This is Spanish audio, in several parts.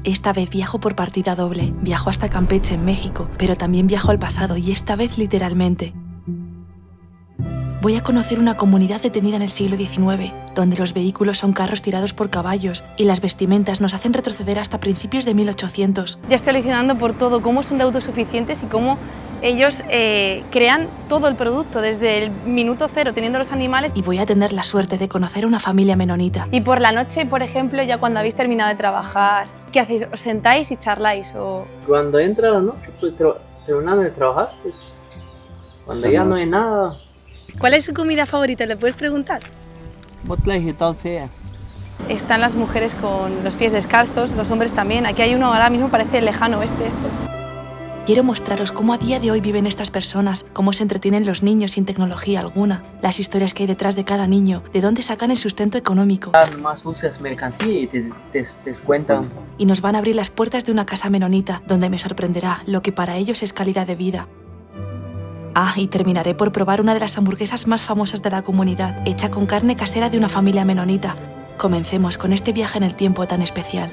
Esta vez viajo por partida doble. Viajo hasta Campeche, en México, pero también viajo al pasado y esta vez literalmente. Voy a conocer una comunidad detenida en el siglo XIX, donde los vehículos son carros tirados por caballos y las vestimentas nos hacen retroceder hasta principios de 1800. Ya estoy alucinando por todo, cómo son de autosuficientes y cómo ellos crean todo el producto desde el minuto cero, teniendo los animales. Y voy a tener la suerte de conocer una familia menonita. Y por la noche, por ejemplo, ya cuando habéis terminado de trabajar, ¿qué hacéis? ¿Os sentáis y charláis? O... Cuando entra la noche, pues terminando de trabajar, pues cuando ya no hay nada. ¿Cuál es su comida favorita? ¿Le puedes preguntar? Están las mujeres con los pies descalzos, los hombres también. Aquí hay uno ahora mismo, parece el lejano oeste esto. Quiero mostraros cómo a día de hoy viven estas personas, cómo se entretienen los niños sin tecnología alguna, las historias que hay detrás de cada niño, de dónde sacan el sustento económico. Más usas mercancía y te descuentan. Y nos van a abrir las puertas de una casa menonita, donde me sorprenderá lo que para ellos es calidad de vida. Ah, y terminaré por probar una de las hamburguesas más famosas de la comunidad, hecha con carne casera de una familia menonita. Comencemos con este viaje en el tiempo tan especial.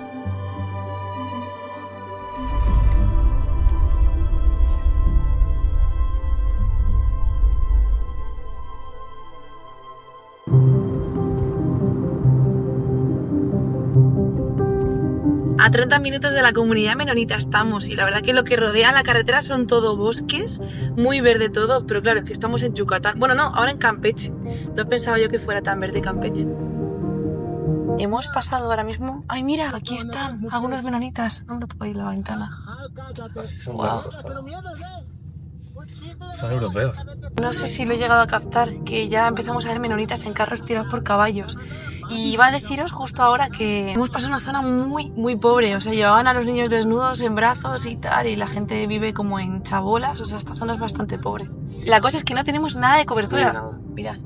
A 30 minutos de la comunidad menonita estamos y la verdad que lo que rodea la carretera son todo bosques, muy verde todo, pero claro, es que estamos en Yucatán. Bueno, no, ahora en Campeche. No pensaba yo que fuera tan verde Campeche. Hemos pasado ahora mismo... ¡Ay, mira! Aquí están algunos menonitas. No me lo puedo ir a la ventana. Wow. Son europeos. No sé si lo he llegado a captar, que ya empezamos a ver menonitas en carros tirados por caballos. Y iba a deciros justo ahora que hemos pasado una zona muy pobre. O sea, llevaban a los niños desnudos en brazos y tal, y la gente vive como en chabolas. O sea, esta zona es bastante pobre. La cosa es que no tenemos nada de cobertura. Mirad.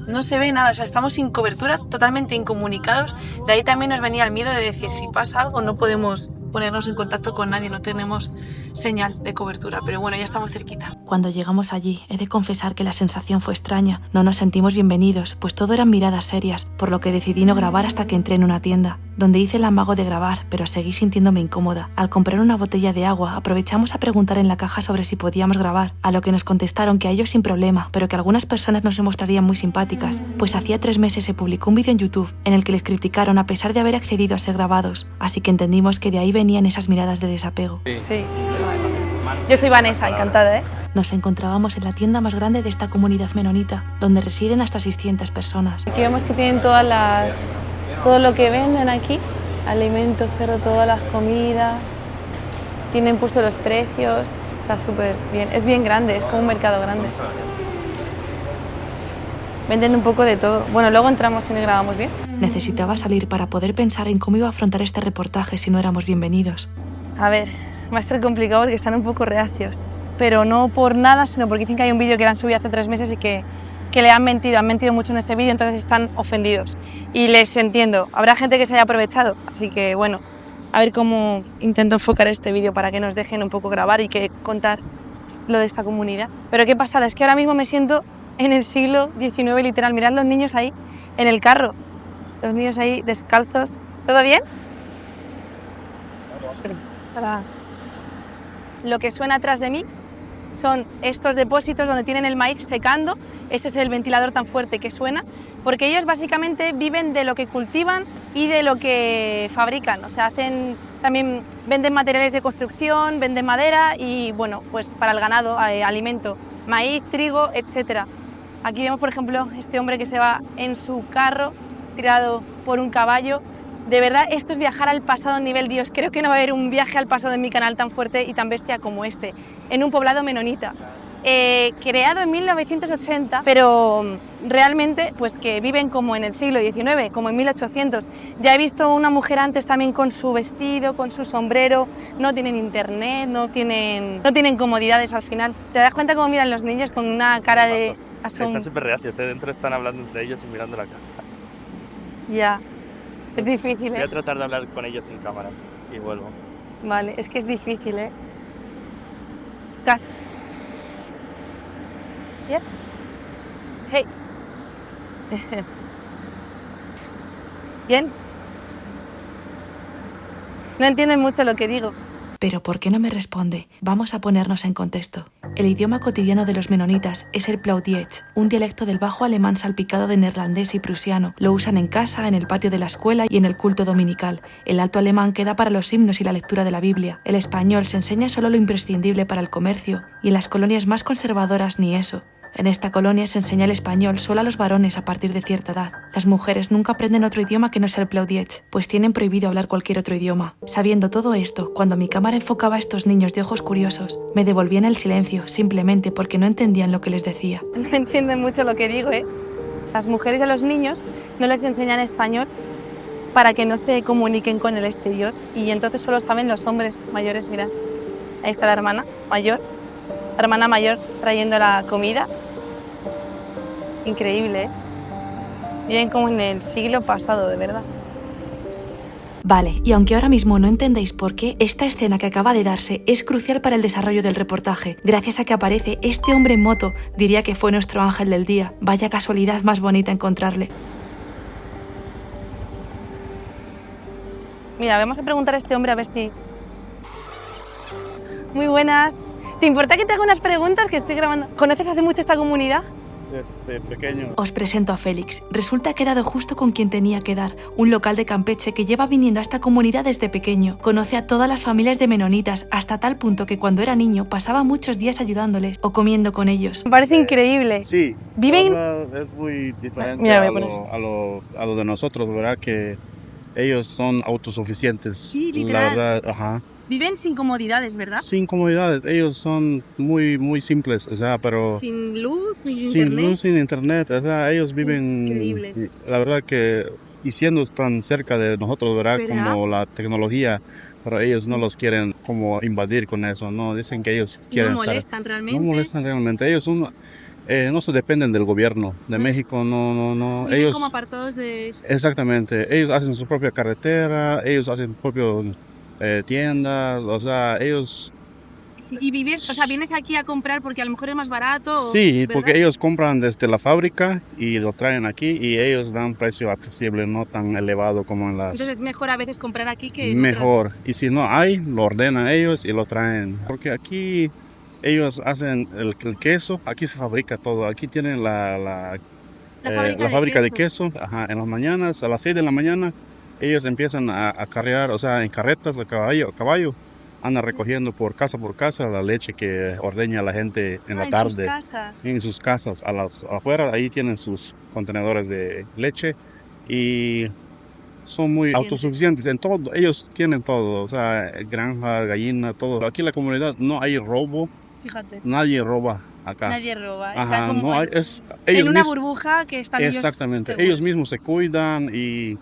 No se ve nada, o sea, estamos sin cobertura, totalmente incomunicados. De ahí también nos venía el miedo de decir, si pasa algo no podemos ponernos en contacto con nadie, no tenemos señal de cobertura, pero bueno, ya estamos cerquita. Cuando llegamos allí, he de confesar que la sensación fue extraña. No nos sentimos bienvenidos, pues todo eran miradas serias, por lo que decidí no grabar hasta que entré en una tienda, donde hice el amago de grabar, pero seguí sintiéndome incómoda. Al comprar una botella de agua, aprovechamos a preguntar en la caja sobre si podíamos grabar, a lo que nos contestaron que a ellos sin problema, pero que algunas personas no se mostrarían muy simpáticas, pues hacía 3 meses se publicó un vídeo en YouTube en el que les criticaron a pesar de haber accedido a ser grabados, así que entendimos que de ahí venían esas miradas de desapego. Sí. Yo soy Vanessa, encantada, ¿eh? Nos encontrábamos en la tienda más grande de esta comunidad menonita, donde residen hasta 600 personas. Aquí vemos que tienen todo lo que venden aquí, alimentos, cerdo, todas las comidas. Tienen puestos los precios, está súper bien. Es bien grande, es como un mercado grande. Venden un poco de todo. Bueno, luego entramos y nos grabamos bien. Necesitaba salir para poder pensar en cómo iba a afrontar este reportaje si no éramos bienvenidos. A ver, va a ser complicado porque están un poco reacios. Pero no por nada, sino porque dicen que hay un vídeo que le han subido hace 3 meses y que le han mentido mucho en ese vídeo, entonces están ofendidos. Y les entiendo, habrá gente que se haya aprovechado, así que bueno, a ver cómo intento enfocar este vídeo para que nos dejen un poco grabar y que contar lo de esta comunidad. Pero qué pasada, es que ahora mismo me siento en el siglo XIX literal, mirad los niños ahí en el carro, los niños ahí descalzos. ¿Todo bien? Lo que suena atrás de mí son estos depósitos donde tienen el maíz secando. Ese es el ventilador tan fuerte que suena, porque ellos básicamente viven de lo que cultivan y de lo que fabrican. O sea, también venden materiales de construcción, venden madera y bueno, pues para el ganado, alimento, maíz, trigo, etc. Aquí vemos, por ejemplo, este hombre que se va en su carro tirado por un caballo. De verdad, esto es viajar al pasado a nivel Dios. Creo que no va a haber un viaje al pasado en mi canal tan fuerte y tan bestia como este, en un poblado menonita. Creado en 1980, pero realmente pues que viven como en el siglo XIX, como en 1800. Ya he visto una mujer antes también con su vestido, con su sombrero, no tienen internet, no tienen comodidades al final. ¿Te das cuenta cómo miran los niños con una cara de asombro? Están súper reacios, dentro están hablando entre ellos y mirando la caja. Ya. Es difícil, ¿eh? Voy a tratar de hablar con ellos sin cámara y vuelvo. Vale, es que es difícil, ¿eh? Gas. ¿Yeah? Hey. ¿Bien? No entienden mucho lo que digo. Pero ¿por qué no me responde? Vamos a ponernos en contexto. El idioma cotidiano de los menonitas es el Plautdiech, un dialecto del bajo alemán salpicado de neerlandés y prusiano. Lo usan en casa, en el patio de la escuela y en el culto dominical. El alto alemán queda para los himnos y la lectura de la Biblia. El español se enseña solo lo imprescindible para el comercio y en las colonias más conservadoras ni eso. En esta colonia se enseña el español solo a los varones a partir de cierta edad. Las mujeres nunca aprenden otro idioma que no sea el Plautdiech, pues tienen prohibido hablar cualquier otro idioma. Sabiendo todo esto, cuando mi cámara enfocaba a estos niños de ojos curiosos, me devolvían el silencio simplemente porque no entendían lo que les decía. No entienden mucho lo que digo, ¿eh? Las mujeres y a los niños no les enseñan español para que no se comuniquen con el exterior y entonces solo saben los hombres mayores. Mirad, ahí está la hermana mayor trayendo la comida. Increíble, ¿eh? Viven como en el siglo pasado, de verdad. Vale, y aunque ahora mismo no entendéis por qué, esta escena que acaba de darse es crucial para el desarrollo del reportaje. Gracias a que aparece este hombre en moto, diría que fue nuestro ángel del día. Vaya casualidad más bonita encontrarle. Mira, vamos a preguntar a este hombre a ver si... Muy buenas. ¿Te importa que te haga unas preguntas que estoy grabando? ¿Conoces hace mucho esta comunidad? Pequeño. Os presento a Félix. Resulta que he dado justo con quien tenía que dar, un local de Campeche que lleva viniendo a esta comunidad desde pequeño. Conoce a todas las familias de menonitas, hasta tal punto que cuando era niño pasaba muchos días ayudándoles o comiendo con ellos. Me parece increíble. Sí, Viven... es muy diferente Mira, voy a a, poner a lo de nosotros, ¿verdad? Que ellos son autosuficientes. Sí, literal. La verdad, ajá. Viven sin comodidades, ¿verdad? Sin comodidades, ellos son muy simples, o sea, pero Sin luz, ni sin internet. luz, sin internet, o sea, ellos viven, Increíble. la verdad que, y siendo tan cerca de nosotros, ¿verdad? ¿Verdad? Como la tecnología, pero ellos no los quieren como invadir con eso, ¿no? Dicen que ellos quieren No estar... molestan realmente. No molestan realmente, ellos son... no se dependen del gobierno de México, no. Viven Ellos, como apartados de... exactamente, ellos hacen su propia carretera, ellos hacen su propio tiendas, o sea, ellos... Sí, y vives, o sea, vienes aquí a comprar porque a lo mejor es más barato. Sí, ¿verdad? porque ellos compran desde la fábrica y lo traen aquí y ellos dan precio accesible, no tan elevado como en las... Entonces es mejor a veces comprar aquí que en Mejor, y si no hay, lo ordenan ellos y lo traen, porque aquí... Ellos hacen el queso, aquí se fabrica todo, aquí tienen la fábrica de queso, ajá, en las mañanas, a las 6 de la mañana, ellos empiezan a carrear, o sea, en carretas de caballo, andan recogiendo por casa la leche que ordeña la gente en la tarde. En sus casas. En sus casas, afuera, ahí tienen sus contenedores de leche y son muy autosuficientes en todo, ellos tienen todo, o sea, granja, gallina, todo. Aquí en la comunidad no hay robo. Fíjate. Nadie roba acá. Nadie roba. Ajá, Están como no hay, en una burbuja que están exactamente. ellos Ellos mismos se cuidan y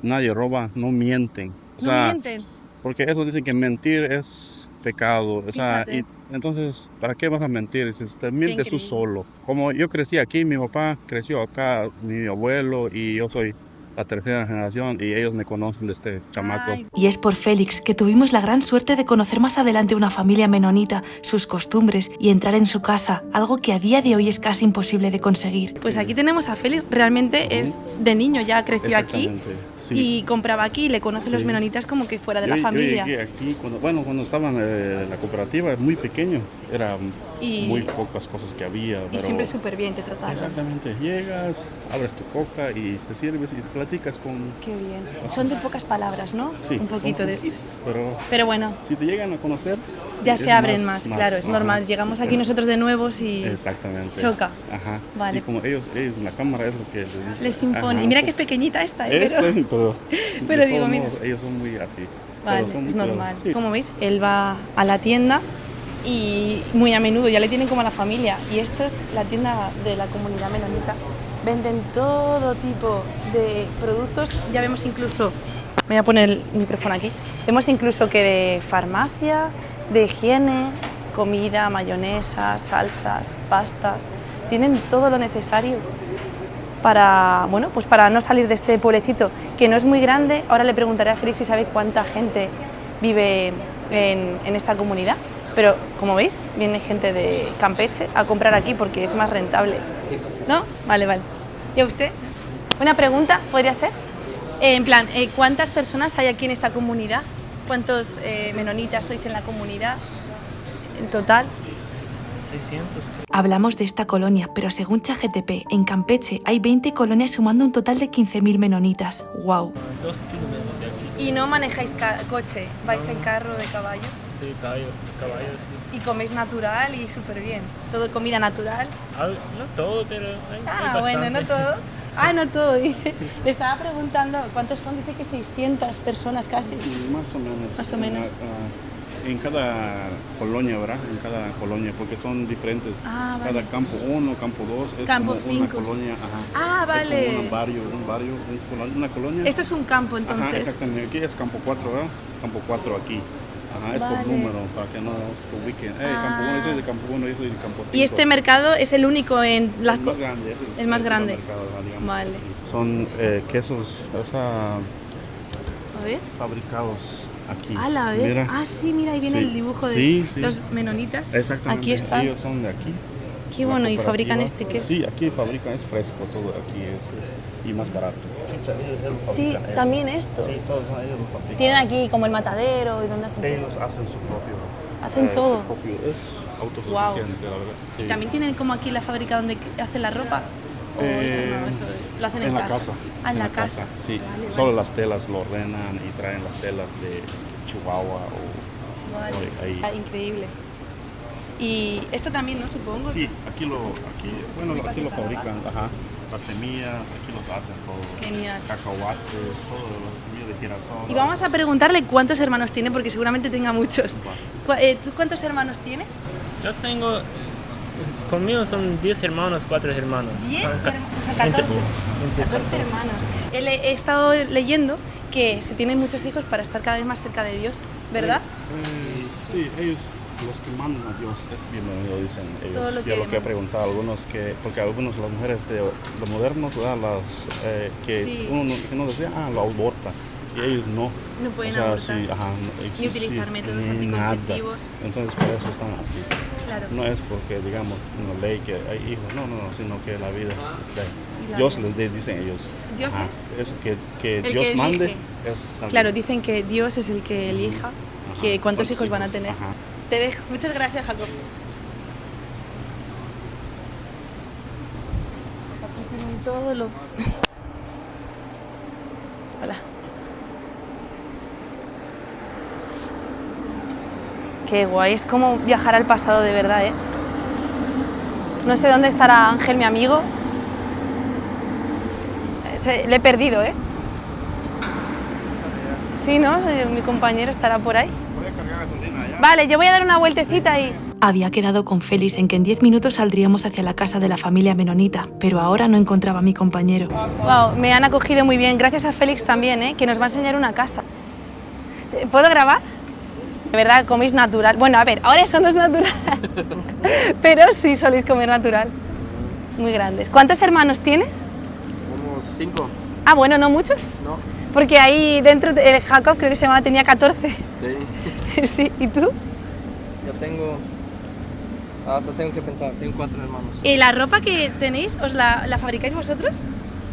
nadie roba, no mienten. O no sea, mienten. porque eso dicen que mentir es pecado. O sea, Fíjate. y entonces, ¿para qué vas a mentir? Si te mientes tú increíble. solo. Como yo crecí aquí, mi papá creció acá, mi abuelo y yo soy la tercera generación y ellos me conocen de este chamaco. Ay. Y es por Félix que tuvimos la gran suerte de conocer más adelante una familia menonita, sus costumbres y entrar en su casa, algo que a día de hoy es casi imposible de conseguir. Pues aquí tenemos a Félix, realmente es de niño, ya creció aquí Exactamente, sí. y compraba aquí y le conoce Sí. los menonitas como que fuera de la Yo familia. llegué aquí cuando estaba en la cooperativa, muy pequeño, era Y- muy pocas cosas que había. Y Pero siempre súper bien te trataron. exactamente, llegas, abres tu coca y te sirves y platicas con... Qué bien. Son de pocas palabras, ¿no? Sí, Un poquito de... Pero bueno, si te llegan a conocer... sí, ya es se abren más, claro, es ajá, normal. Llegamos aquí nosotros de nuevos y Exactamente. choca. Ajá. Vale. Y como ellos la cámara es lo que Les impone. Ajá, Y mira que es pequeñita esta, Eso, pero... pero, pero de digo, todos mira. modos, ellos son muy así. Vale, Pero son es muy normal. sí. Como veis, él va a la tienda y muy a menudo ya le tienen como a la familia. Y esto es la tienda de la comunidad menonita. Venden todo tipo de productos. Ya vemos incluso, voy a poner el micrófono aquí, vemos incluso que de farmacia, de higiene, comida, mayonesa, salsas, pastas. Tienen todo lo necesario para, bueno, pues para no salir de este pueblecito que no es muy grande. Ahora le preguntaré a Félix si sabe cuánta gente vive en esta comunidad, pero como veis, viene gente de Campeche a comprar aquí porque es más rentable. ¿No? Vale, vale. ¿Y a usted? ¿Una pregunta podría hacer? En plan, ¿cuántas personas hay aquí en esta comunidad? ¿Cuántos menonitas sois en la comunidad en total? 600. Hablamos de esta colonia, pero según ChatGPT, en Campeche hay 20 colonias sumando un total de 15.000 menonitas. ¡Wow! 2 kilómetros de aquí. ¿Y no manejáis coche? ¿Vais en carro de caballos? Sí, caballos, sí. Y coméis natural y súper bien. ¿Todo comida natural? No todo, pero hay Bueno, bastante. no todo. No todo, dice. Le estaba preguntando cuántos son, dice que 600 personas casi. Más o menos. Más o menos. En cada colonia, ¿verdad? En cada colonia, porque son diferentes. Vale. Cada campo 1, campo 2 es Campo como una 5. colonia. Ajá. Vale. Es como una colonia. Esto es un campo, Ajá, entonces. exactamente. Aquí es campo 4, ¿verdad? Campo 4 aquí. Ajá, es Vale. por número, para que no se ubiquen. Campo 1, yo soy de campo 1, yo soy de campo 5. ¿Y este mercado es el único en las... El más grande. El más es grande. supermercado, digamos, Vale. así. Son quesos, A ver. fabricados aquí. A ver. Mira. Sí, mira, ahí viene Sí. el dibujo de Sí. los menonitas. Exactamente. Aquí están. Ellos son de aquí. Qué la bueno, y cooperativa. fabrican este queso. Sí, aquí fabrican, es fresco todo aquí y más barato. Sí, también esto. Sí, todos ellos lo fabrican. Tienen aquí como el matadero y donde hacen todo. Ellos hacen su propio. Hacen todo. Su propio, es autosuficiente, la verdad. Y Sí. también tienen como aquí la fábrica donde hacen la ropa. O eso no, eso lo hacen en la casa. casa. En la casa. Sí, Vale, solo vale. las telas lo ordenan y traen las telas de Chihuahua Vale. o ahí. Increíble. Y esto también, ¿no? Supongo. Sí, aquí lo fabrican, ajá. Las semillas, aquí lo hacen todo. Genial. Cacahuates, todo, las semillas de girasol. Y vamos a preguntarle cuántos hermanos tiene, porque seguramente tenga muchos. ¿Tú cuántos hermanos tienes? Yo tengo, conmigo son 10 hermanos, 4 hermanos. 10 Son hermanos, o sea, 20, 14. 14 14. hermanos. He estado leyendo que se tienen muchos hijos para estar cada vez más cerca de Dios, ¿verdad? Sí, ellos, los que mandan a Dios, es bienvenido, dicen ellos. Todo lo Yo que lo que he preguntado a algunos, porque algunos, las mujeres de los modernos, ¿verdad? Que Sí. uno que no desea, lo aborta. Y ellos no. No pueden o sea, abortar. Sí, ajá, Ni utilizar métodos anticonceptivos. Nada. Entonces, por eso están así. Claro. No es porque, digamos, una ley que hay hijos, no, sino que la vida está ahí. la Dios vida. les dé, dicen ellos. Dios Eso que El Dios que mande elige. es también. Claro, dicen que Dios es el que elija Ajá. que cuántos hijos van a tener. Ajá. Te dejo. Muchas gracias, Jacob. Aquí tienen todo lo... Hola. Qué guay, es como viajar al pasado de verdad, ¿eh? No sé dónde estará Ángel, mi amigo. Le he perdido, ¿eh? Sí, ¿no? Mi compañero estará por ahí. Voy a cargar gasolina ya. Vale, yo voy a dar una vueltecita y... Había quedado con Félix en que en 10 minutos saldríamos hacia la casa de la familia menonita, pero ahora no encontraba a mi compañero. Wow, me han acogido muy bien. Gracias a Félix también, ¿eh? Que nos va a enseñar una casa. ¿Puedo grabar? De verdad, coméis natural. Bueno, a ver, ahora eso no es natural. Pero sí soléis comer natural. Muy grandes. ¿Cuántos hermanos tienes? Unos 5, Bueno, no muchos. ¿no? Porque ahí dentro, el Jacob creo que se llamaba, tenía 14. Sí. Sí, ¿y tú? Yo tengo... Hasta tengo que pensar, tengo 4 hermanos. ¿Y la ropa que tenéis, os la fabricáis vosotros?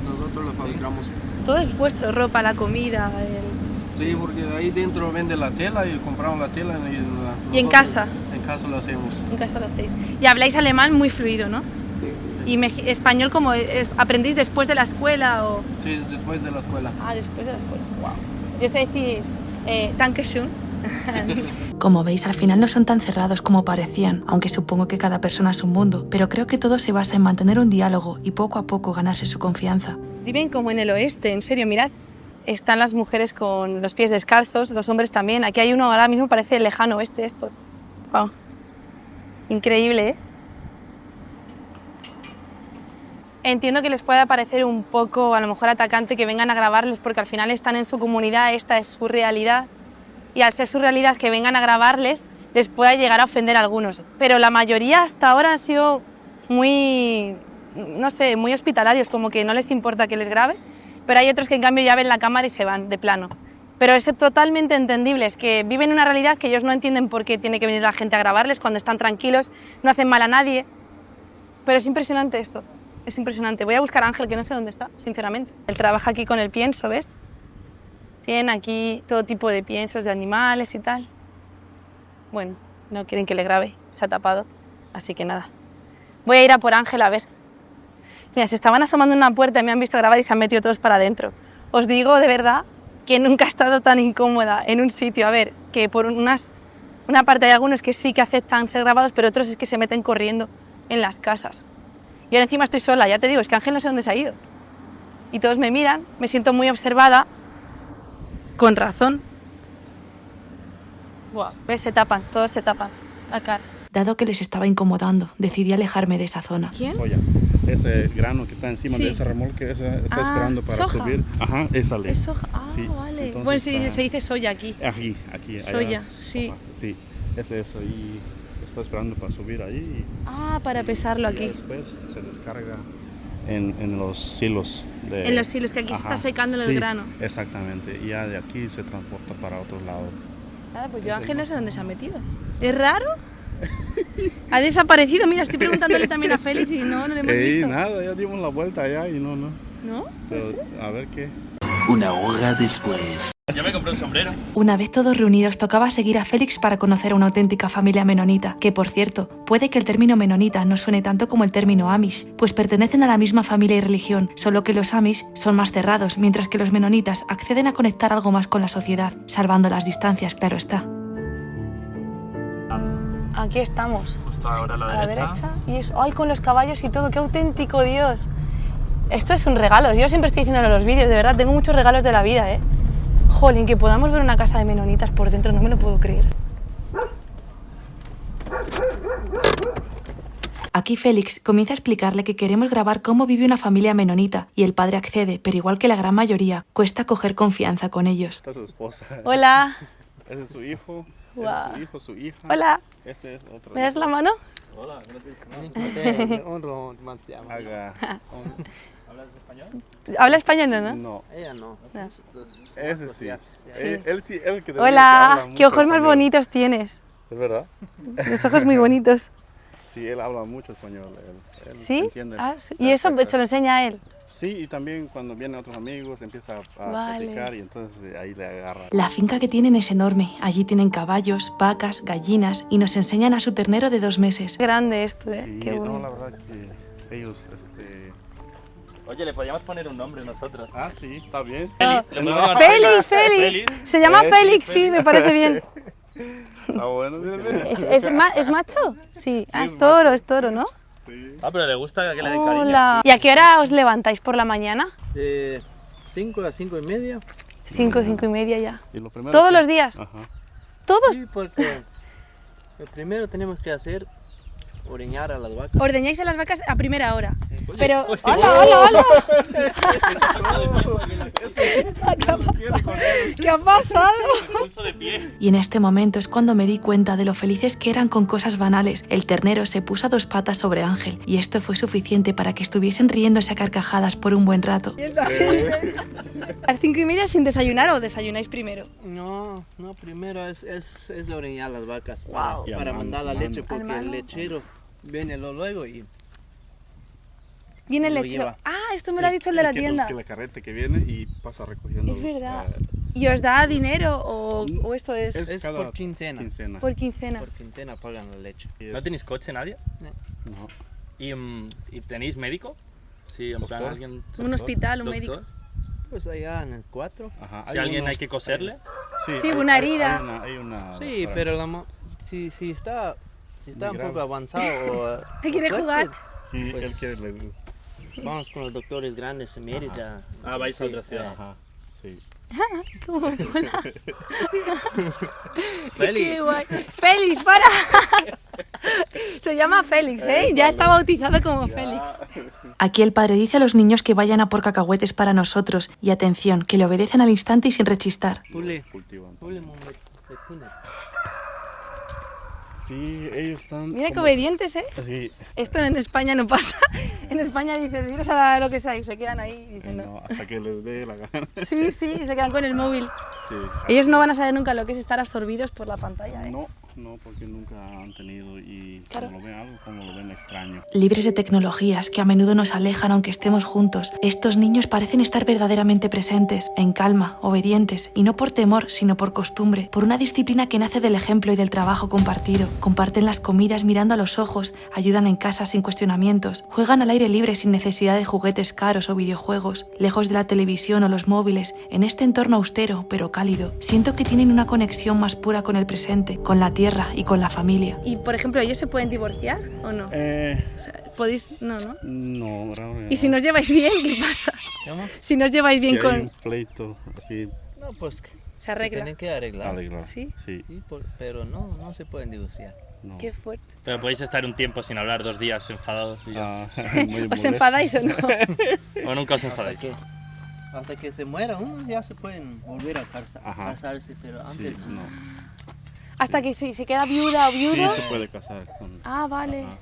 Nosotros lo fabricamos. Todo es vuestro, ropa, la comida, Sí, porque ahí dentro vende la tela y compramos la tela y, ¿Y en casa? En casa lo hacemos. En casa lo hacéis. Y habláis alemán muy fluido, ¿no? Sí, ¿Y español como aprendís después de la escuela o...? sí, es después de la escuela. Después de la escuela. Wow. Yo sé decir Dankeschön. Como veis, al final no son tan cerrados como parecían, aunque supongo que cada persona es un mundo, pero creo que todo se basa en mantener un diálogo y poco a poco ganarse su confianza. Viven como en el oeste, en serio, mirad. Están las mujeres con los pies descalzos, los hombres también. Aquí hay uno ahora mismo, parece el lejano oeste esto. Wow. Increíble, ¿eh? Entiendo que les pueda parecer un poco, a lo mejor, atacante que vengan a grabarles, porque al final están en su comunidad, esta es su realidad. Y al ser su realidad que vengan a grabarles, les pueda llegar a ofender a algunos. Pero la mayoría hasta ahora han sido muy, no sé, muy hospitalarios, como que no les importa que les grabe. Pero hay otros que en cambio ya ven la cámara y se van de plano. Pero es totalmente entendible, es que viven una realidad que ellos no entienden por qué tiene que venir la gente a grabarles cuando están tranquilos, no hacen mal a nadie. Pero es impresionante esto, es impresionante. Voy a buscar a Ángel, que no sé dónde está, sinceramente. Él trabaja aquí con el pienso, ¿ves? Tienen aquí todo tipo de piensos de animales y tal. Bueno, no quieren que le grabe, se ha tapado, así que nada. Voy a ir a por Ángel a ver. Mira, se estaban asomando en una puerta y me han visto grabar y se han metido todos para adentro. Os digo de verdad que nunca he estado tan incómoda en un sitio. A ver, que por una parte hay algunos que sí que aceptan ser grabados, pero otros es que se meten corriendo en las casas. Y ahora encima estoy sola, ya te digo, es que Ángel no sé dónde se ha ido. Y todos me miran, me siento muy observada, con razón. Buah, ves, se tapan, todos se tapan la cara. Dado que les estaba incomodando, decidí alejarme de esa zona. ¿Quién? Soya. Ese grano que está encima Sí. de esa remolque, esa está Ah, esperando para soja. subir. Ajá, esa le. Es soja. Ah, Sí, vale. entonces Bueno, sí, está- se dice soya aquí. Aquí, allá, Soya, sí. soja, sí, ese es ahí, está esperando para subir ahí. Ah, para pesarlo Y ya aquí. después se descarga en los silos. En los silos, que aquí se está secando el grano. Exactamente, y ya de aquí se transporta para otro lado. Nada, pues Es yo el Ángel no más sé dónde se ha metido. ¿Es raro? Ha desaparecido. Mira, estoy preguntándole también a Félix y no le hemos visto. Nada, ya dimos la vuelta allá y no. ¿No? Pero, a ver qué. Una hora después. Yo me compré un sombrero. Una vez todos reunidos, tocaba seguir a Félix para conocer a una auténtica familia menonita, que por cierto, puede que el término menonita no suene tanto como el término Amish, pues pertenecen a la misma familia y religión, solo que los Amish son más cerrados, mientras que los menonitas acceden a conectar algo más con la sociedad, salvando las distancias, claro está. Aquí estamos. Justo ahora a A la derecha. Y es, ay, con los caballos y todo, qué auténtico, Dios. Esto es un regalo. Yo siempre estoy diciéndolo en los vídeos, de verdad, tengo muchos regalos de la vida, ¿eh? Jolín, que podamos ver una casa de menonitas por dentro, no me lo puedo creer. Aquí Félix comienza a explicarle que queremos grabar cómo vive una familia menonita, y el padre accede, pero igual que la gran mayoría, cuesta coger confianza con ellos. Esta es su esposa. Hola. Ese es su hijo. Guau. Ese es su hijo, su hija. Hola. Este es otro. ¿Me das la mano? Haga. ¿Habla español, no? No, Ella no. No. ese sí. Él sí, él que te digo que Hola. habla ¿Qué mucho ojos más español. bonitos tienes? ¿Es verdad? Los ojos muy bonitos. Sí, él habla mucho español. Él ¿Sí? entiende Ah, sí. Y eso se lo enseña a él. Sí, y también cuando vienen otros amigos empieza a Vale. platicar y entonces ahí le agarra. La finca que tienen es enorme, allí tienen caballos, vacas, gallinas y nos enseñan a su ternero de 2 meses. Grande esto, ¿eh? Sí, Qué no, bueno. la verdad que ellos, Oye, le podríamos poner un nombre nosotros. Ah, sí, está bien. Félix, le podemos llamar Félix, Félix. Félix. Se llama Félix, sí, me parece bien. Está bueno, mira. ¿Es macho? Sí. Ah, es es toro, ¿no? Ah, pero le gusta que le den cariño. Hola. ¿Y a qué hora os levantáis por la mañana? De 5 a 5:30. 5, 5:30 ya. Y lo primero ¿Todos que- los días? Ajá. ¿Todos? Sí, porque lo primero tenemos que hacer ordeñar a las vacas. Ordeñáis a las vacas a primera hora. Pero... Oye. ¡Hola! ¿Qué ha pasado? Se puso de pie. Y en este momento es cuando me di cuenta de lo felices que eran con cosas banales. El ternero se puso a 2 patas sobre Ángel, y esto fue suficiente para que estuviesen riéndose a carcajadas por un buen rato. ¿A las 5:30 sin desayunar o desayunáis primero? No, primero es ordeñar las vacas Wow. para mandar la leche, Al porque mano. el lechero viene luego y Viene el Lo lechero. lleva. Ah, esto me lo ha dicho el de la tienda. Que la carreta que viene y pasa recogiendo. Es verdad. ¿Y os da dinero o esto es es cada por quincena. por quincena? Por quincena pagan la leche. ¿No tenéis coche nadie? No. ¿Y tenéis médico? Sí, en plan Doctor. alguien... Un hospital, un doctor. médico. Pues allá en el 4. Ajá. Si alguien hay que coserle. Sí, una herida. Hay una Sí, pero si está un grave. poco avanzado o ¿Quiere fuerte, jugar? Sí, Pues- él quiere. vamos con los doctores grandes en Mérida. Ah, vais a otra ciudad. Ajá. Sí. ¿Cómo mola? Félix. Qué guay. Félix, para. Se llama Félix, ¿eh? Ya está bautizado como Félix. Aquí el padre dice a los niños que vayan a por cacahuetes para nosotros, y atención, que le obedecen al instante y sin rechistar. Pule, Cultivan. pule mon betuna. Sí, ellos están. Mira qué como- obedientes, ¿eh? Sí. Esto en España no pasa. En España dices, iros a lo que sea y se quedan ahí y dicen no. No, hasta que les dé la gana. Sí, sí, se quedan con el móvil. Sí. Ellos no van a saber nunca lo que es estar absorbidos por la pantalla, ¿eh? No, no, porque nunca han tenido y Claro. como lo ven algo, como lo ven extraño. Libres de tecnologías que a menudo nos alejan aunque estemos juntos, estos niños parecen estar verdaderamente presentes, en calma, obedientes, y no por temor, sino por costumbre, por una disciplina que nace del ejemplo y del trabajo compartido. Comparten las comidas mirando a los ojos, ayudan en casa sin cuestionamientos, juegan al aire libre sin necesidad de juguetes caros o videojuegos, lejos de la televisión o los móviles, en este entorno austero pero cálido. Siento que tienen una conexión más pura con el presente, con la tierra y con la familia. Y, por ejemplo, ¿ellos se pueden divorciar o no? O sea, podéis... No, ¿no? No, realmente ¿Y si no os lleváis bien, qué pasa? ¿Cómo? Si no os lleváis bien si hay con... un pleito así, No, pues Se arregla. tienen que arreglar. arreglar. ¿Sí? Sí, Sí, pero no se pueden divorciar. no. Qué fuerte. Pero podéis estar un tiempo sin hablar, 2 días enfadados y ya. Muy ¿Os molesto. enfadáis o no? O nunca os Hasta enfadáis. que se muera uno ya se pueden volver a Ajá. casarse, pero Sí, antes no. Hasta que si se queda viuda o Sí, viudo... se puede casar con... Ah, vale. Ajá.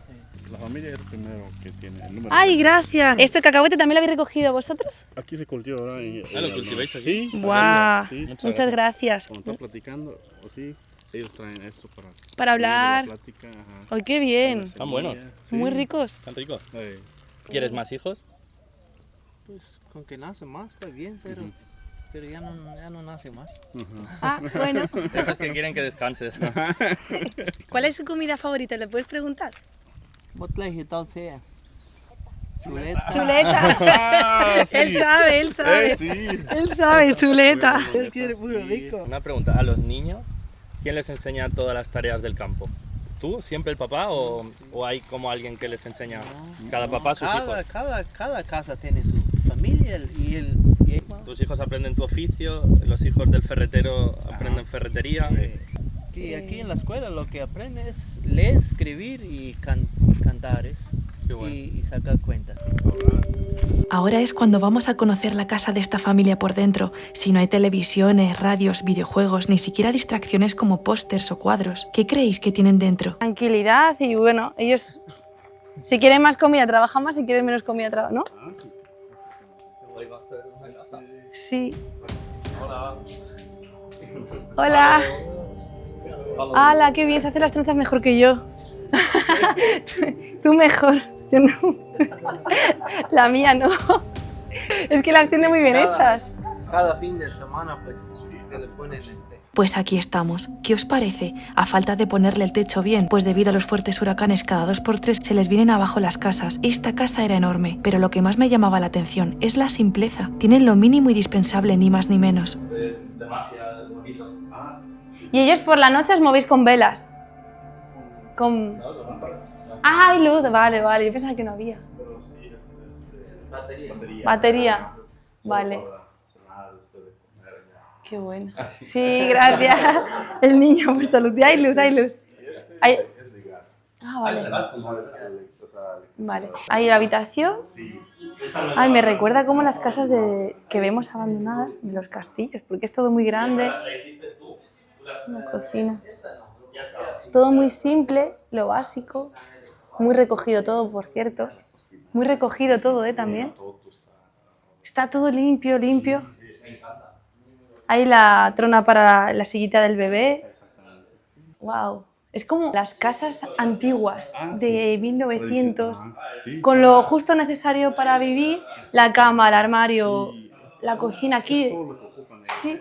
La familia es el primero que tiene el número. ¡Ay, gracias! ¿Este cacahuete también lo habéis recogido vosotros? Aquí se cultiva ahora. ¿Lo cultiváis aquí? Sí. ¡Guau! Sí. Muchas gracias. Cuando está platicando, o sí, ellos traen esto para... Para hablar. La plática, ajá. ¡Ay, qué bien! Están buenos. Sí. Muy ricos. ¿Tan ricos? Ay, ¿Quieres más hijos? pues con que nace más está bien, pero ya no nace más. Ah, bueno. Esos que quieren que descanses. ¿Cuál es su comida favorita? ¿Le puedes preguntar? Botley y tal sea. Chuleta. ¡Chuleta! Ah, sí. Él sabe, él sabe. Sí. Él sabe, chuleta. Él quiere puro rico. Una pregunta, ¿a los niños quién les enseña todas las tareas del campo? ¿Tú, siempre el papá o hay como alguien que les enseña? Cada papá a sus hijos. Cada casa tiene su familia y Tus hijos aprenden tu oficio, los hijos del ferretero aprenden ferretería. que aquí en la escuela lo que aprende es leer, escribir y cantar Qué bueno. y sacar cuentas. Ahora es cuando vamos a conocer la casa de esta familia por dentro. Si no hay televisiones, radios, videojuegos, ni siquiera distracciones como pósters o cuadros. ¿Qué creéis que tienen dentro? Tranquilidad y bueno, ellos si quieren más comida trabajan más, si quieren menos comida trabajan, ¿no? Sí. Hola. ¡Hala, qué bien! Se hacen las trenzas mejor que yo. Tú mejor. Yo no. La mía no. Es que las tiene muy bien hechas. Cada fin de semana pues se le ponen Pues aquí estamos. ¿Qué os parece? A falta de ponerle el techo bien, pues debido a los fuertes huracanes cada 2x3 se les vienen abajo las casas. Esta casa era enorme, pero lo que más me llamaba la atención es la simpleza. Tienen lo mínimo indispensable, ni más ni menos. Y ellos por la noche os movéis con velas. Con... Ah, hay luz, vale, vale. Yo pensaba que no había. Batería. Vale. Qué bueno. Sí, gracias. El niño ha puesto luz. Hay luz, hay luz. Hay... Ah, vale. Vale. Hay la habitación. Ay, me recuerda como las casas que vemos abandonadas de los castillos, porque es todo muy grande. Una cocina. Es todo muy simple, lo básico. Muy recogido todo, por cierto. Muy recogido todo, también. Está todo limpio, limpio. Hay la trona para la sillita del bebé. Wow. Es como las casas antiguas de 1900, con lo justo necesario para vivir, la cama, el armario, la cocina aquí. Sí,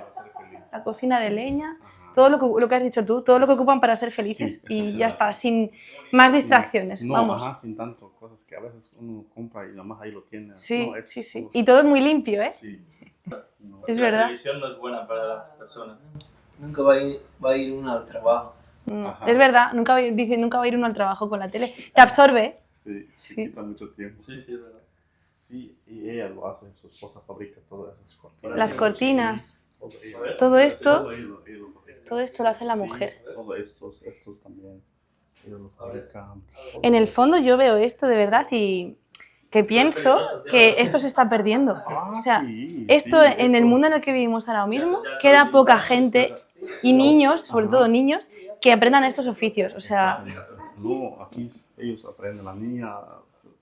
la cocina de leña. Todo lo que has dicho tú, todo lo que ocupan para ser felices y ya está, sin más distracciones, No, vamos. ajá, sin tanto cosas que a veces uno compra y nomás ahí lo tiene. Sí, No, es- sí, sí. Y todo es muy limpio, ¿eh? Sí. No. Es verdad. La televisión no es buena para las personas. Nunca va a ir uno al trabajo. No, Ajá. es verdad, nunca va a ir uno al trabajo con la tele. Te absorbe, ¿eh? Sí, se Sí. quita mucho tiempo. Sí, es verdad. Sí, y ella lo hace, su esposa fabrica todas esas cortinas. Las cortinas, Todo ella- todo esto, todo ella lo fabrica. todo esto lo hace la mujer. Todos estos también, ellos lo fabrican. En el fondo yo veo esto de verdad y que pienso que esto se está perdiendo. O sea, sí, esto sí, en el mundo en el que vivimos ahora mismo, queda poca gente y niños, sobre todo niños, que aprendan estos oficios. O sea, No, aquí ellos aprenden, la niña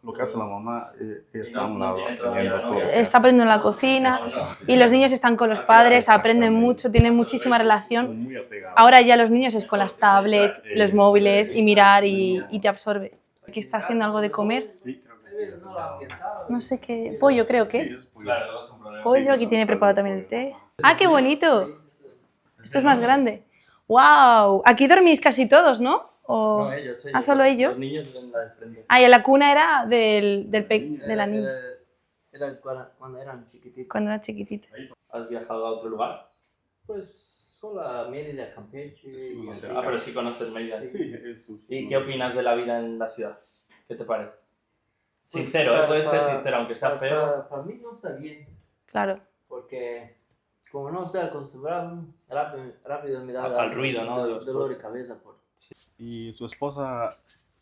Lo que hace la mamá, está a un lado, aprendiendo todo. Está aprendiendo en la cocina y los niños están con los padres, aprenden mucho, tienen muchísima relación. Muy apegado. Ahora ya los niños es con las tablets, los móviles y mirar y te absorbe. Aquí está haciendo algo de comer. Sí, creo que sí. No sé qué, pollo creo que es. Pollo. Pollo, aquí tiene preparado también el té. ¡Ah, qué bonito! Esto es más grande. ¡Wow! Aquí dormís casi todos, ¿no? ¿O... ellos. ¿Solo ellos? Los niños en la del frente. Ah, y la cuna era de la niña, Era cuando eran chiquititos. cuando era chiquitita. ¿Has viajado a otro lugar? Pues solo a Mérida, Campeche y Pero sí conoces Mérida. Sí, eso. ¿Y qué opinas de la vida en la ciudad? ¿Qué te parece? Sincero, puedes ser sincero, aunque sea feo. Para mí no está bien, Claro. porque como no estoy acostumbrado, rápido me da Al ruido, ¿no? De los dolor de coches. cabeza. Y su esposa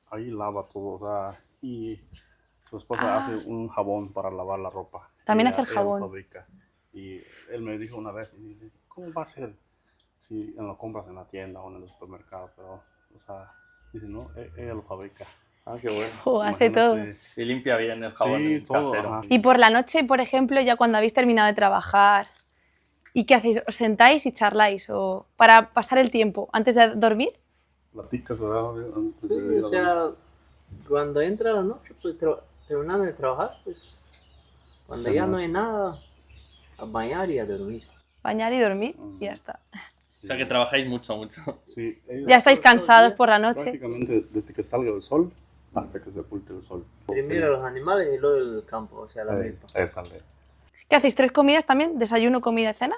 ahí lava todo, o sea, y su esposa hace un jabón para lavar la ropa. También Ella- hace el ella jabón. lo fabrica. Y él me dijo una vez, y dice, ¿cómo va a ser si lo compras en la tienda o en el supermercado? Pero, o sea, dice, no, ella lo fabrica. Ah, qué bueno. Hace todo. Imagínate. Y limpia bien el jabón Sí, todo, casero. ajá. Y por la noche, por ejemplo, ya cuando habéis terminado de trabajar, ¿y qué hacéis? ¿Os sentáis y charláis? ¿O para pasar el tiempo antes de dormir? Platicas, ¿verdad? Antes Sí, de ir a o sea, cuando entra la noche, pues terminando de trabajar, pues cuando Sí, ya ¿no? no hay nada, a bañar y a dormir. Bañar y dormir y ya está. O sea que trabajáis mucho. Sí, ellos Ya estáis todo el cansados día, por la noche. Prácticamente desde que salga el sol hasta que se oculte el sol. Primero los animales y luego el campo, o sea, la milpa. Esa ley. ¿Qué hacéis? ¿3 comidas también? ¿Desayuno, comida y cena?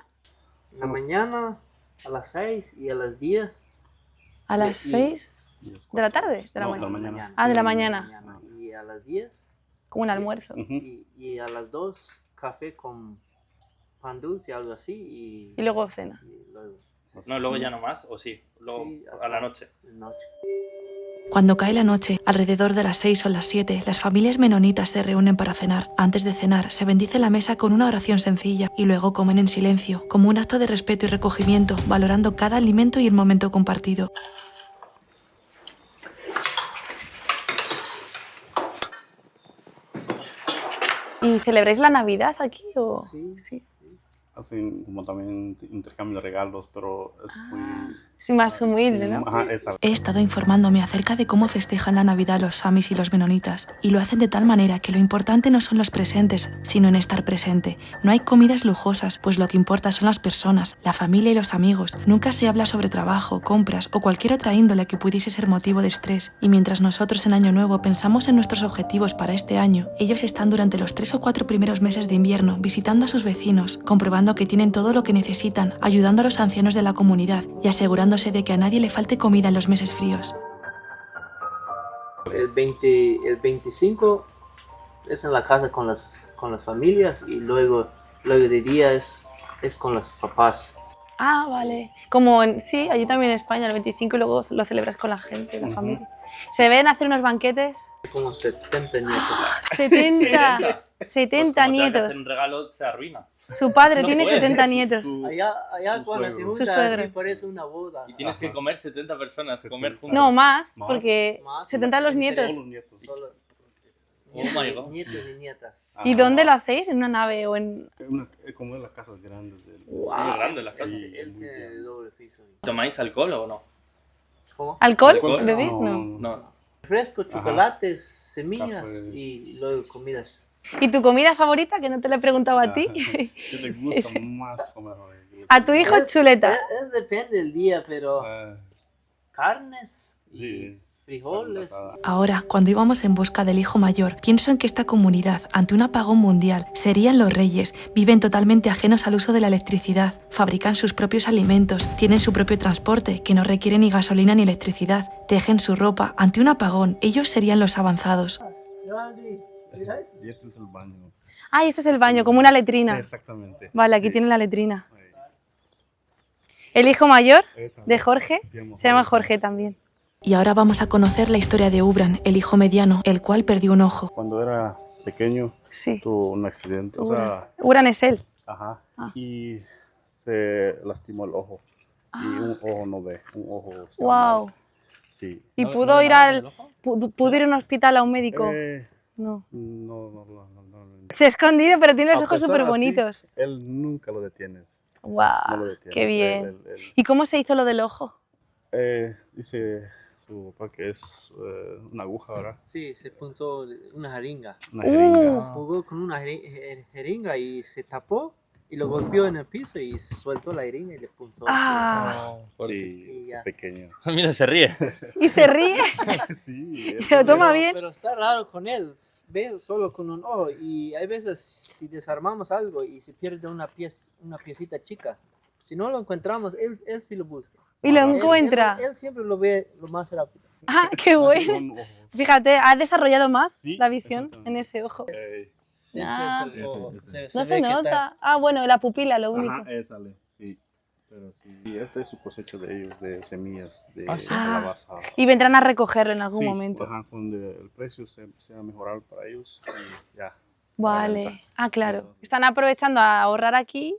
En la mañana, a las 6 y a las 10. ¿A las 6? Y es ¿De la cuatro. tarde? ¿De la No, mañana? Ah, de la mañana. Y a las 10 Como un almuerzo. Ujú. y a las 2 café con pan dulce, algo así. Y luego cena. Y luego No, luego ya no más, o sí, luego Sí, a la noche. de noche. Cuando cae la noche, alrededor de las 6 o las 7, las familias menonitas se reúnen para cenar. Antes de cenar, se bendice la mesa con una oración sencilla y luego comen en silencio, como un acto de respeto y recogimiento, valorando cada alimento y el momento compartido. ¿Y celebráis la Navidad aquí? O... Sí. Hacen como también intercambio de regalos, pero es muy... Sí, más humilde, sí, ¿no? Ajá, esa. He estado informándome acerca de cómo festejan la Navidad los samis y los menonitas, y lo hacen de tal manera que lo importante no son los presentes, sino en estar presente. No hay comidas lujosas, pues lo que importa son las personas, la familia y los amigos. Nunca se habla sobre trabajo, compras o cualquier otra índole que pudiese ser motivo de estrés. Y mientras nosotros en Año Nuevo pensamos en nuestros objetivos para este año, ellos están durante los 3 o 4 primeros meses de invierno visitando a sus vecinos, comprobando que tienen todo lo que necesitan, ayudando a los ancianos de la comunidad y asegurándose de que a nadie le falte comida en los meses fríos. El 25 es en la casa con las familias y luego de día es con los papás. Ah, vale. Como sí, allí también en España, el 25 y luego lo celebras con la gente, la familia. ¿Se deben hacer unos banquetes? Como 70 nietos. 70 Pues como tenga que nietos. hacer un regalo se arruina. Su padre No tiene puede. 70 nietos. Allá Su cuando se suegro. Su junta suegro. así parece una boda. Y tienes que comer 70 personas, 70. comer juntos. No, más, Más. porque Más. 70 los Todos nietos. los nietos. Solo Oh my God. nietos y nietas. ¿Y Ajá. dónde lo hacéis? ¿En una nave o en...? Como en las casas grandes. Muy grande la casa. Sí, Él muy tiene grande. doble piso. ¿Tomáis alcohol o no? ¿Cómo? ¿Alcohol? ¿Alcohol? ¿Bebéis? No. No. Fresco, chocolates, semillas Café. y luego comidas. ¿Y tu comida favorita? Que no te la he preguntado a ti. ¿Qué te gusta más comer? A tu hijo chuleta. Depende del día, pero Ah, carnes y sí. frijoles. Ahora, cuando íbamos en busca del hijo mayor, pienso en que esta comunidad, ante un apagón mundial, serían los reyes. Viven totalmente ajenos al uso de la electricidad, fabrican sus propios alimentos, tienen su propio transporte, que no requiere ni gasolina ni electricidad, tejen su ropa. Ante un apagón, ellos serían los avanzados. Y este es el baño. Ah, y este es el baño, como una letrina. Exactamente. Vale, aquí Sí. tiene la letrina. Ahí. El hijo mayor Esa. de Jorge se llama Jorge también. Y ahora vamos a conocer la historia de Ubran, el hijo mediano, el cual perdió un ojo. Cuando era pequeño Sí. tuvo un accidente. O sea, Uran es él. ajá. Ah. Y se lastimó el ojo. Y un ojo no ve. Un ojo está Wow. mal. Sí. ¿Y ¿No- pudo no ve ir nada en el al ojo? pudo ir a un hospital, a un médico? No. No. Se ha escondido, pero tiene los A ojos pesar súper así, bonitos. Él nunca lo detiene. ¡Guau! No lo detiene. ¡Qué bien! Él- ¿Y cómo se hizo lo del ojo? dice su papá que es una aguja, ¿verdad? Sí, se puso una jeringa. Una jeringa. Jugó con una jeringa y se tapó y lo golpeó en el piso y sueltó la jeringa y le puso. ¡Ah! Sí, Y ya. pequeño. Mira, se ríe. ¿Y se ríe? Sí, ¿Se lo toma bien? Pero está raro con él. Ve solo con un ojo y hay veces si desarmamos algo y se pierde una piecita chica. Si no lo encontramos, él sí lo busca. Y lo Él- encuentra. Él siempre lo ve lo más rápido. ¡Ah, qué bueno! Un ojo. Fíjate, ha desarrollado más Sí, la visión exactamente. en ese ojo. Es el Ese, ojo. ese. No ve se que está- nota. Ah, bueno, la pupila, lo único. Ajá, sale, sí. Pero sí. Y este es su cosecha de ellos, de semillas, de Ah, sí. calabaza. Y vendrán a recogerlo en algún Sí, momento. Ajá, cuando el precio sea mejorado para ellos, y ya. Vale. Ah, claro. Están aprovechando a ahorrar aquí.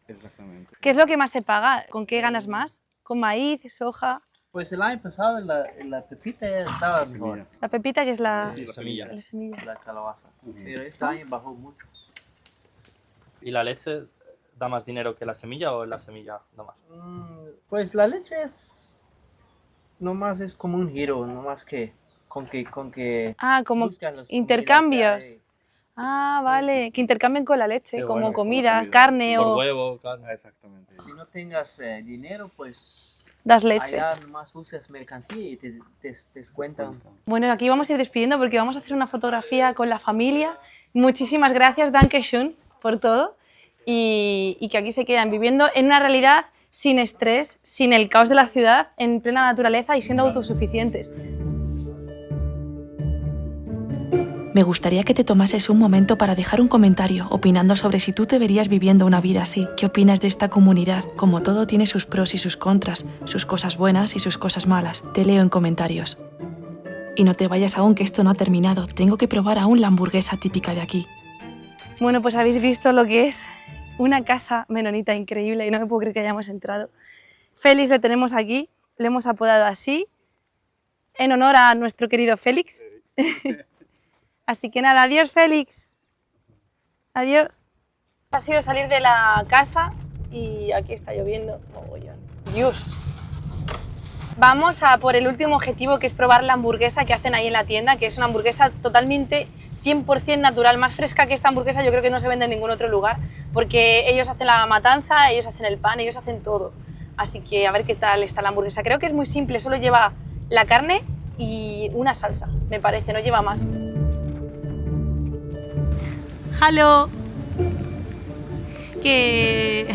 Exactamente. ¿Qué es lo que más se paga? ¿Con qué ganas más? ¿Con maíz, soja? Pues el año pasado la pepita ya estaba mejor. Semilla. La pepita, que es la, Sí, la semilla. la semilla. La calabaza. Pero este año bajó mucho. ¿Y la leche da más dinero que la semilla o la semilla da más? Pues la leche es nomás es como un giro, nomás que con que Ah, como buscan los intercambios. comidas, Ah, vale. Que intercambien con la leche, Qué como bueno, comida, comida. carne Por o huevo, carne. Exactamente. si no tengas dinero, pues das leche. allá nomás buscas mercancía y te descuentan. Bueno, aquí vamos a ir despidiendo porque vamos a hacer una fotografía con la familia. Muchísimas gracias, Dankeschön, por todo. Y que aquí se quedan viviendo en una realidad sin estrés, sin el caos de la ciudad, en plena naturaleza y siendo autosuficientes. Me gustaría que te tomases un momento para dejar un comentario opinando sobre si tú te verías viviendo una vida así. ¿Qué opinas de esta comunidad? Como todo tiene sus pros y sus contras, sus cosas buenas y sus cosas malas. Te leo en comentarios. Y no te vayas aún, que esto no ha terminado. Tengo que probar aún la hamburguesa típica de aquí. Bueno, pues habéis visto lo que es una casa menonita increíble y no me puedo creer que hayamos entrado. Félix lo tenemos aquí, le hemos apodado así, en honor a nuestro querido Félix. Así que nada, adiós Félix. Adiós. Ha sido salir de la casa y aquí está lloviendo mogollón. Dios. Vamos a por el último objetivo, que es probar la hamburguesa que hacen ahí en la tienda, que es una hamburguesa totalmente 100% natural, más fresca que esta hamburguesa yo creo que no se vende en ningún otro lugar, porque ellos hacen la matanza, ellos hacen el pan, ellos hacen todo. Así que a ver qué tal está la hamburguesa. Creo que es muy simple, solo lleva la carne y una salsa, me parece, no lleva más. Hello.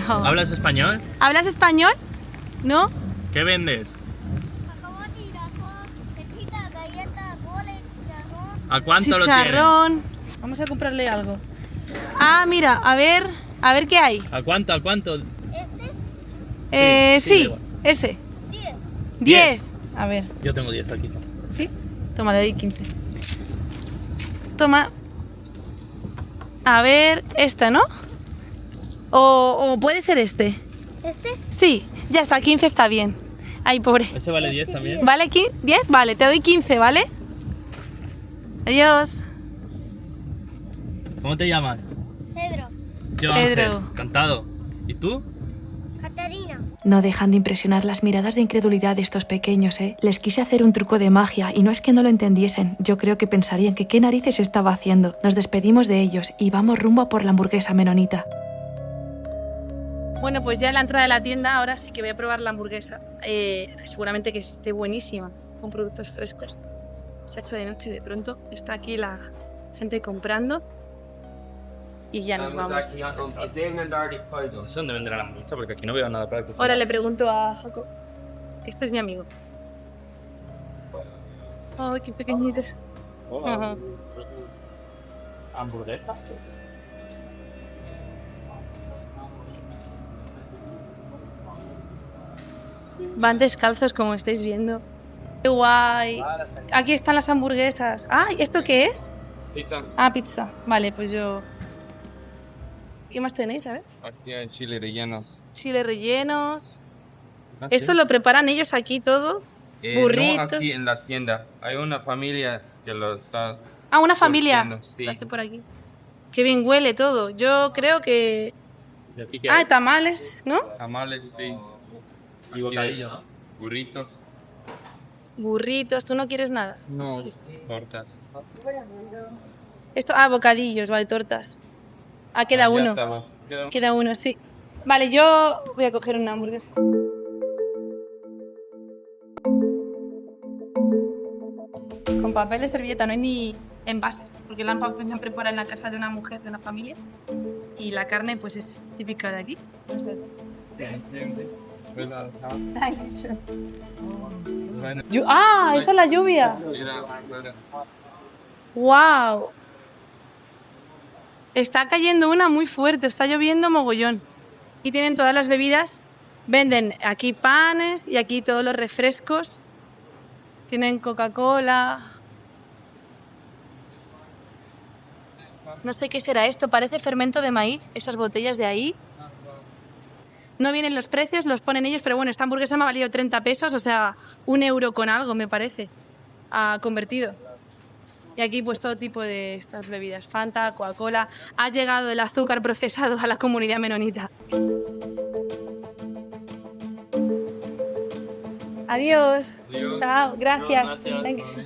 ¿Hablas español? ¿Hablas español? ¿No? ¿Qué vendes? ¿A cuánto lo tienes? Chicharrón. Vamos a comprarle algo. Ah, mira, a ver qué hay. ¿A cuánto? ¿A cuánto? Sí, sí, da igual. ese. 10. A ver, Yo tengo 10 aquí. ¿sí? Toma, le doy 15. Toma. A ver, esta, ¿no? O puede ser este. ¿Este? Sí, ya está, 15 está bien. Ay, pobre. ¿Ese vale 10 también? ¿Vale aquí? ¿10? Vale, te doy 15, ¿vale? Adiós. ¿Cómo te llamas? Pedro. Yo, Pedro. Ángel. Cantado. ¿Y tú? Catarina. No dejan de impresionar las miradas de incredulidad de estos pequeños, ¿eh? Les quise hacer un truco de magia y no es que no lo entendiesen. Yo creo que pensarían que qué narices estaba haciendo. Nos despedimos de ellos y vamos rumbo a por la hamburguesa menonita. Bueno, pues ya en la entrada de la tienda ahora sí que voy a probar la hamburguesa. Seguramente que esté buenísima, con productos frescos. Se ha hecho de noche, de pronto está aquí la gente comprando y ya nos vamos. No sé dónde venderá la hamburguesa porque aquí no veo nada para cocinar. Ahora le pregunto a Jaco. Este es mi amigo. ¡Ay, qué pequeñito! Ajá. ¿Hamburguesa? Van descalzos, como estáis viendo. ¡Qué guay! Aquí están las hamburguesas. ¡Ay! ¿Esto qué es? Pizza. Ah, pizza. Vale, pues yo... ¿Qué más tenéis? A ver. Aquí hay chile rellenos. Chile rellenos. Ah, Esto sí. lo preparan ellos aquí todo. No burritos. aquí en la tienda. Hay una familia que lo está Ah, una familia. Surtiendo, sí. Lo hace por aquí. Qué bien huele todo. Yo creo que... ¿Y aquí qué Ah, hay? tamales, ¿no? Tamales, sí. Y bocadillo, ¿no? Burritos. Burritos, ¿tú no quieres nada? No, tortas. Esto, bocadillos, vale, tortas. Ah, queda Ya uno. estamos. Queda uno, sí. Vale, yo voy a coger una hamburguesa. Con papel de servilleta, no hay ni envases, porque la han preparado en la casa de una mujer, de una familia. Y la carne, pues, es típica de aquí. No sé. Thanks. Bueno, Esa es la lluvia. mira, afuera. ¡Wow! Está cayendo una muy fuerte, está lloviendo mogollón. Aquí tienen todas las bebidas, venden aquí panes y aquí todos los refrescos. Tienen Coca-Cola. No sé qué será esto, parece fermento de maíz, esas botellas de ahí. No vienen los precios, los ponen ellos, pero bueno, esta hamburguesa me ha valido 30 pesos, o sea, 1 euro con algo, me parece, convertido. Y aquí pues todo tipo de estas bebidas, Fanta, Coca-Cola. Ha llegado el azúcar procesado a la comunidad menonita. Adiós. Adiós. Chao, gracias. Thanks.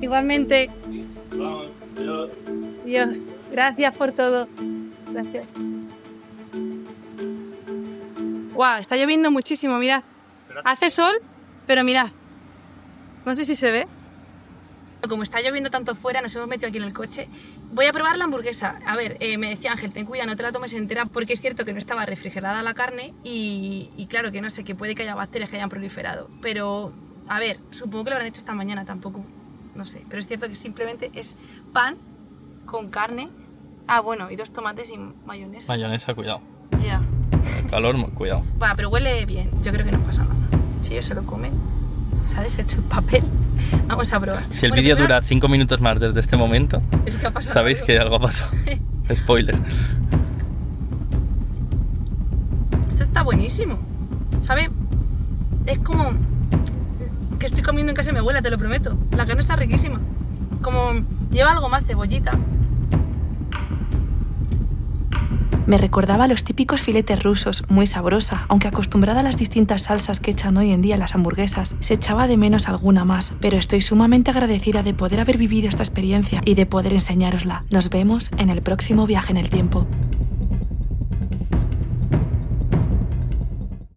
Igualmente. Dios, gracias por todo. Gracias. Wow, está lloviendo muchísimo, mirad. Hace sol, pero mirad. No sé si se ve. Como está lloviendo tanto fuera, nos hemos metido aquí en el coche. Voy a probar la hamburguesa. A ver, me decía Ángel, ten cuidado, no te la tomes entera, porque es cierto que no estaba refrigerada la carne y claro que no sé, que puede que haya bacterias que hayan proliferado. Pero, a ver, supongo que lo habrán hecho esta mañana, tampoco, no sé. Pero es cierto que simplemente es pan con carne. Ah, bueno, y 2 tomates y mayonesa. Mayonesa, cuidado. Ya. El calor, cuidado. Va, pero huele bien, yo creo que no pasa nada. Si ellos se lo comen, se ha deshecho el papel. Vamos a probar. Si el Bueno, vídeo primero, dura 5 minutos más desde este momento, es que ha pasado sabéis algo. que algo ha pasado. Spoiler. Esto está buenísimo. ¿Sabe? Es como que estoy comiendo en casa de mi abuela, te lo prometo. La carne está riquísima. Como lleva algo más, cebollita. Me recordaba a los típicos filetes rusos, muy sabrosa, aunque acostumbrada a las distintas salsas que echan hoy en día las hamburguesas, se echaba de menos alguna más, pero estoy sumamente agradecida de poder haber vivido esta experiencia y de poder enseñárosla. Nos vemos en el próximo viaje en el tiempo.